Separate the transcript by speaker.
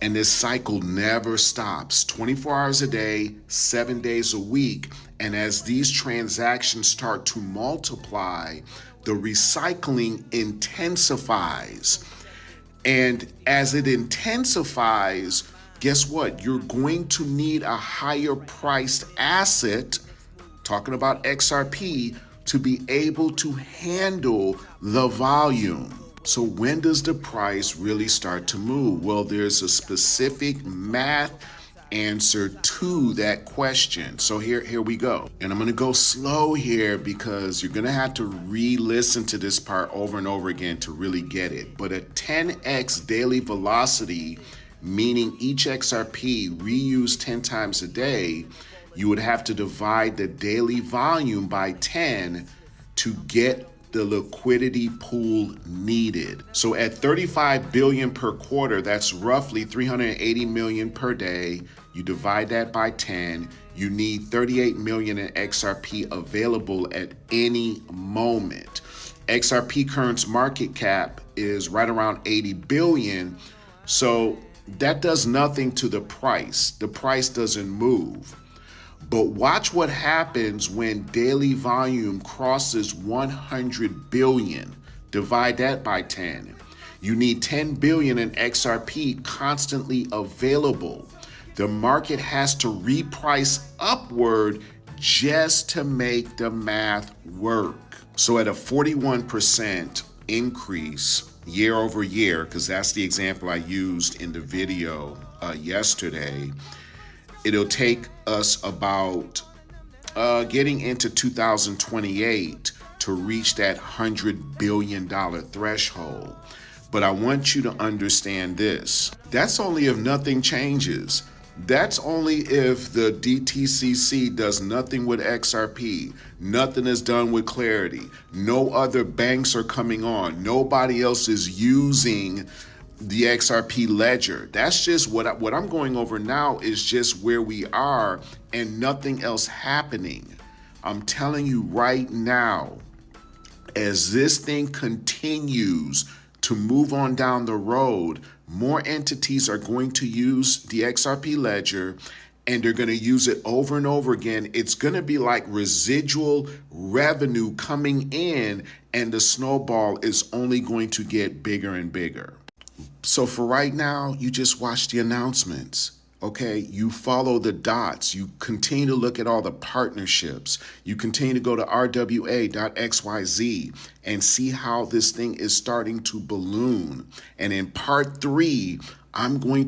Speaker 1: And this cycle never stops, 24 hours a day, 7 days a week. And as these transactions start to multiply, the recycling intensifies. And as it intensifies, guess what? You're going to need a higher priced asset, talking about XRP, to be able to handle the volume. So when does the price really start to move? Well, there's a specific math answer to that question. So here we go. And I'm going to go slow here because you're going to have to re-listen to this part over and over again to really get it. But a 10x daily velocity, meaning each XRP reused 10 times a day, you would have to divide the daily volume by 10 to get the liquidity pool needed. So at 35 billion per quarter, that's roughly 380 million per day. You divide that by 10, you need 38 million in XRP available at any moment. XRP current market cap is right around 80 billion. So that does nothing to the price. The price doesn't move. But watch what happens when daily volume crosses 100 billion. Divide that by 10. You need 10 billion in XRP constantly available. The market has to reprice upward just to make the math work. So at a 41% increase year over year, because that's the example I used in the video yesterday, it'll take us about getting into 2028 to reach that $100 billion threshold. But I want you to understand this. That's only if nothing changes. That's only if the DTCC does nothing with XRP, nothing is done with Clarity, no other banks are coming on, nobody else is using the XRP ledger. That's just what I'm going over now is just where we are and nothing else happening. I'm telling you right now, as this thing continues to move on down the road, more entities are going to use the XRP ledger and they're going to use it over and over again. It's going to be like residual revenue coming in, and the snowball is only going to get bigger and bigger. So for right now, you just watch the announcements. Okay, you follow the dots. You continue to look at all the partnerships. You continue to go to rwa.xyz and see how this thing is starting to balloon. And in part 3, I'm going to